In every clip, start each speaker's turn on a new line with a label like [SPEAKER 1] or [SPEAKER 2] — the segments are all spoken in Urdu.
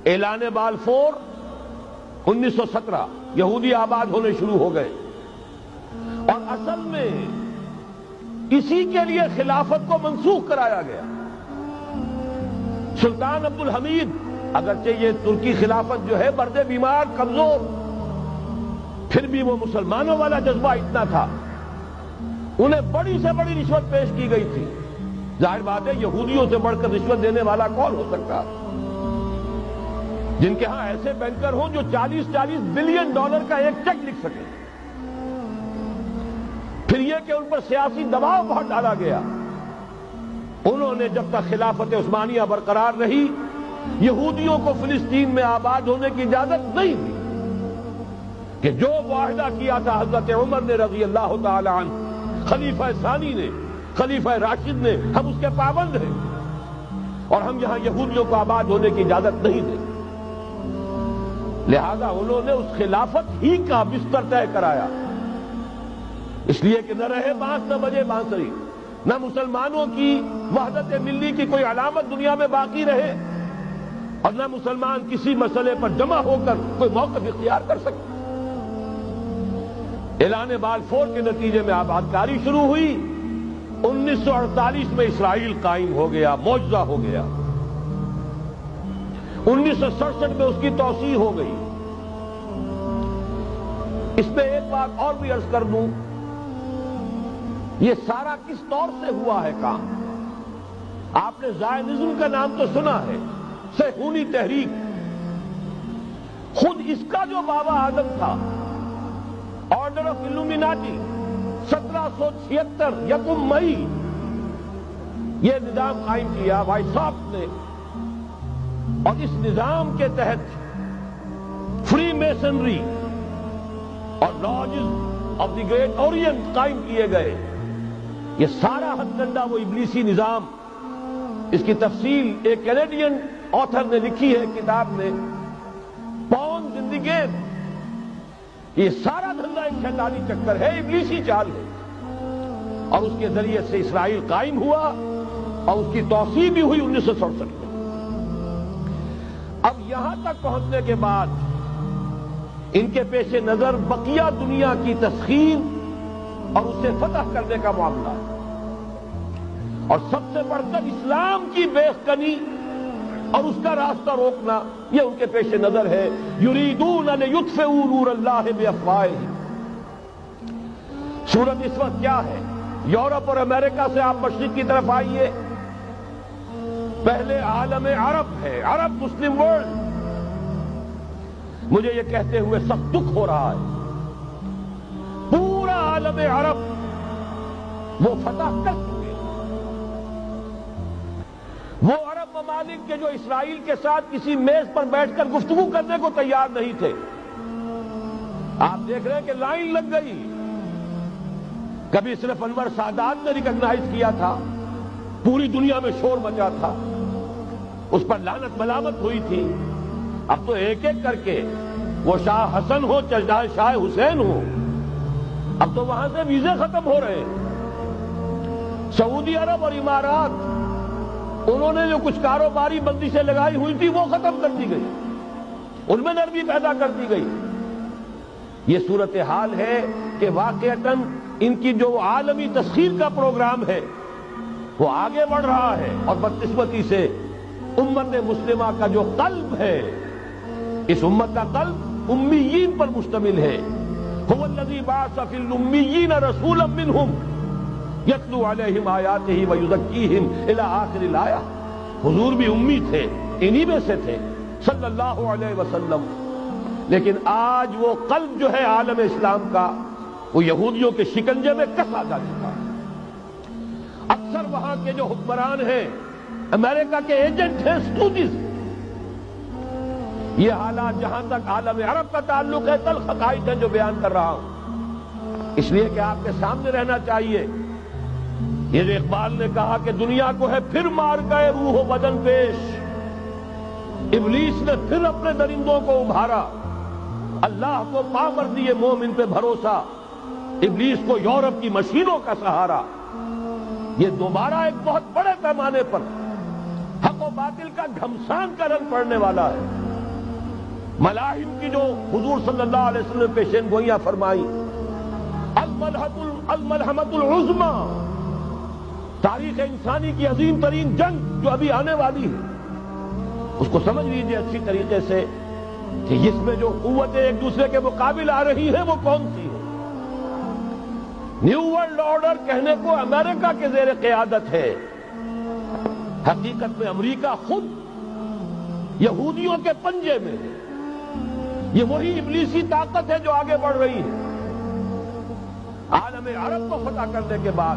[SPEAKER 1] اعلان بالفور 1917 یہودی آباد ہونے شروع ہو گئے، اور اصل میں اسی کے لیے خلافت کو منسوخ کرایا گیا۔ سلطان عبد الحمید، اگرچہ یہ ترکی خلافت جو ہے مرد بیمار کمزور، پھر بھی وہ مسلمانوں والا جذبہ اتنا تھا، انہیں بڑی سے بڑی رشوت پیش کی گئی تھی۔ ظاہر بات ہے یہودیوں سے بڑھ کر رشوت دینے والا کون ہو سکتا، جن کے ہاں ایسے بینکر ہوں جو 40 بلین ڈالر کا ایک چیک لکھ سکیں۔ پھر یہ کہ ان پر سیاسی دباؤ بہت ڈالا گیا، انہوں نے جب تک خلافت عثمانیہ برقرار رہی یہودیوں کو فلسطین میں آباد ہونے کی اجازت نہیں دی، کہ جو معاہدہ کیا تھا حضرت عمر نے رضی اللہ تعالی عنہ، خلیفہ ثانی نے، خلیفہ راشد نے، ہم اس کے پابند ہیں اور ہم یہاں یہودیوں کو آباد ہونے کی اجازت نہیں دیں۔ لہذا انہوں نے اس خلافت ہی کا بستر طے کرایا، اس لیے کہ نہ رہے بانس نہ بجے بانسری، نہ مسلمانوں کی وحدت ملی کی کوئی علامت دنیا میں باقی رہے، اور نہ مسلمان کسی مسئلے پر جمع ہو کر کوئی موقف اختیار کر سکے۔ اعلان بالفور کے نتیجے میں آبادکاری شروع ہوئی، 1948 میں اسرائیل قائم ہو گیا، معجزہ ہو گیا۔ 1967 میں اس کی توسیع ہو گئی۔ اس میں ایک بات اور بھی عرض کر دوں، یہ سارا کس طور سے ہوا ہے کام؟ آپ نے زائنزم کا نام تو سنا ہے، صہیونی تحریک، خود اس کا جو بابا اعظم تھا، آرڈر آف الومیناٹی، 1776 یکم مئی یہ نظام قائم کیا وائساکھ نے، اور اس نظام کے تحت فری میسنری اور lodges of the great Orient قائم کیے گئے۔ یہ سارا ہتھ کنڈا وہ ابلیسی نظام، اس کی تفصیل ایک کینیڈین آتھر نے لکھی ہے کتاب میں، پاؤنز ان دی گیم۔ یہ سارا دھندا ایک شیطانی چکر ہے، ابلیسی چال ہے، اور اس کے ذریعے سے اسرائیل قائم ہوا اور اس کی توسیع بھی ہوئی 1967 میں۔ اب یہاں تک پہنچنے کے بعد ان کے پیش نظر بقیہ دنیا کی تسخیر اور اسے فتح کرنے کا معاملہ، اور سب سے بڑھ کر اسلام کی بیخکنی اور اس کا راستہ روکنا، یہ ان کے پیش نظر ہے۔ یریدون لیطفئوا نور اللہ بافواہہم۔ صورت اس وقت کیا ہے؟ یورپ اور امریکہ سے آپ مشرق کی طرف آئیے، پہلے عالم عرب ہے، عرب مسلم ورلڈ۔ مجھے یہ کہتے ہوئے سخت دکھ ہو رہا ہے، پورا عالم عرب وہ فتح کر چکے، وہ عرب ممالک کے جو اسرائیل کے ساتھ کسی میز پر بیٹھ کر گفتگو کرنے کو تیار نہیں تھے۔ آپ دیکھ رہے ہیں کہ لائن لگ گئی۔ کبھی صرف انور سادات نے ریکگنائز کیا تھا، پوری دنیا میں شور مچا تھا، اس پر لعنت ملامت ہوئی تھی۔ اب تو ایک ایک کر کے، وہ شاہ حسن ہو چاہے شاہ حسین ہو، اب تو وہاں سے ویزے ختم ہو رہے ہیں۔ سعودی عرب اور امارات، انہوں نے جو کچھ کاروباری بندشیں لگائی ہوئی تھی وہ ختم کر دی گئی، ان میں نرمی پیدا کر دی گئی۔ یہ صورتحال ہے کہ واقعتاً ان کی جو عالمی تسخیر کا پروگرام ہے وہ آگے بڑھ رہا ہے، اور بدقسمتی سے امت مسلمہ کا جو قلب ہے، اس امت کا قلب امیین پر مشتمل ہے۔ هو الذی بعث فی الامیین رسولا منہم یتلو علیہم آیاتہ ویزکیہم الی آخر الآیہ۔ حضور بھی امی تھے، انہی میں سے تھے صلی اللہ علیہ وسلم، لیکن آج وہ قلب جو ہے عالم اسلام کا، وہ یہودیوں کے شکنجے میں کسا جا چکا ہے۔ اکثر وہاں کے جو حکمران ہیں، امریکہ کے ایجنٹ ہیں، اسٹوڈنٹس۔ یہ حالات جہاں تک عالم عرب کا تعلق ہے، تلخ حقائق ہیں جو بیان کر رہا ہوں، اس لیے کہ آپ کے سامنے رہنا چاہیے۔ یہ جو اقبال نے کہا کہ دنیا کو ہے پھر مار گئے روح و بدن پیش، ابلیس نے پھر اپنے درندوں کو ابھارا، اللہ کو پاور دیے مومن پہ بھروسہ، ابلیس کو یورپ کی مشینوں کا سہارا۔ یہ دوبارہ ایک بہت بڑے پیمانے پر حق و باطل کا گھمسان کا رنگ پڑنے والا ہے۔ ملاحم کی جو حضور صلی اللہ علیہ وسلم نے پیشین گوئیاں فرمائی، الملحمۃ العظمی، تاریخ انسانی کی عظیم ترین جنگ جو ابھی آنے والی ہے، اس کو سمجھ لیجیے اچھی طریقے سے کہ اس میں جو قوتیں ایک دوسرے کے مقابل آ رہی ہیں وہ کون سی ہیں۔ نیو ورلڈ آرڈر کہنے کو امریکہ کے زیر قیادت ہے، حقیقت میں امریکہ خود یہودیوں کے پنجے میں ہے۔ یہ وہی ابلیسی طاقت ہے جو آگے بڑھ رہی ہے۔ عالم عرب کو فتح کرنے کے بعد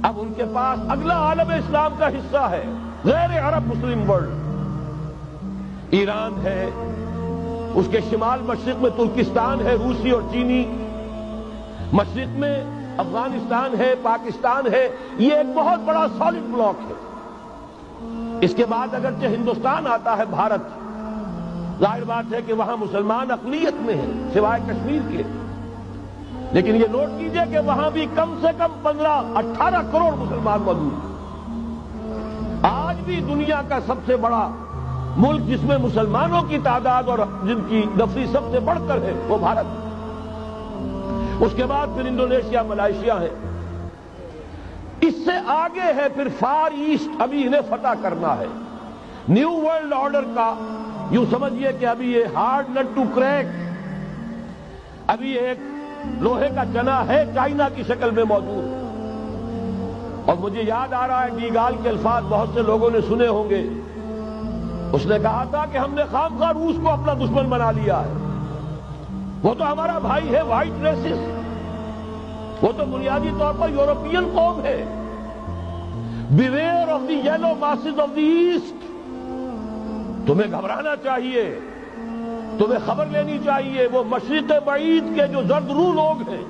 [SPEAKER 1] اب ان کے پاس اگلا عالم اسلام کا حصہ ہے، غیر عرب مسلم ورلڈ۔ ایران ہے، اس کے شمال مشرق میں ترکستان ہے، روسی اور چینی، مشرق میں افغانستان ہے، پاکستان ہے۔ یہ ایک بہت بڑا سالڈ بلاک ہے۔ اس کے بعد اگرچہ ہندوستان آتا ہے، بھارت، ظاہر بات ہے کہ وہاں مسلمان اقلیت میں ہیں سوائے کشمیر کے، لیکن یہ نوٹ کیجئے کہ وہاں بھی کم سے کم 15-18 کروڑ مسلمان موجود ہیں۔ آج بھی دنیا کا سب سے بڑا ملک جس میں مسلمانوں کی تعداد اور جن کی نفری سب سے بڑھ کر ہے وہ بھارت ہے۔ اس کے بعد پھر انڈونیشیا، ملائیشیا ہے، اس سے آگے ہے پھر فار ایسٹ، ابھی انہیں فتح کرنا ہے۔ نیو ورلڈ آرڈر کا یوں سمجھیے کہ ابھی یہ ہارڈ نٹ ٹو کریک، ابھی ایک لوہے کا چنا ہے چائنا کی شکل میں موجود۔ اور مجھے یاد آ رہا ہے ڈیگال کے الفاظ بہت سے لوگوں نے سنے ہوں گے، اس نے کہا تھا کہ ہم نے خامخواہ روس کو اپنا دشمن بنا لیا ہے، وہ تو ہمارا بھائی ہے، وائٹ ریسس، وہ تو بنیادی طور پر یورپین قوم ہے۔ Beware of the yellow masses of the east, تمہیں گھبرانا چاہیے، تمہیں خبر لینی چاہیے۔ وہ مشرق بعید کے جو زرد رو لوگ ہیں،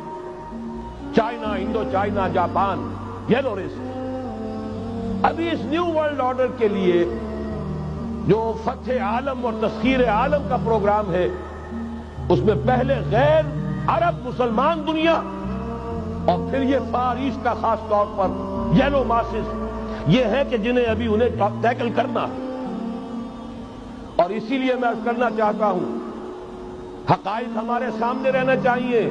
[SPEAKER 1] China, Indo China, Japan, yellow race, ابھی اس نیو ورلڈ آرڈر کے لیے جو فتح عالم اور تسخیر عالم کا پروگرام ہے، اس میں پہلے غیر عرب مسلمان دنیا اور پھر یہ فار ایسٹ کا خاص طور پر یلو ماسز، یہ ہے کہ جنہیں ابھی انہیں ٹیکل کرنا ہے۔ اور اسی لیے میں عرض کرنا چاہتا ہوں، حقائق ہمارے سامنے رہنا چاہیے۔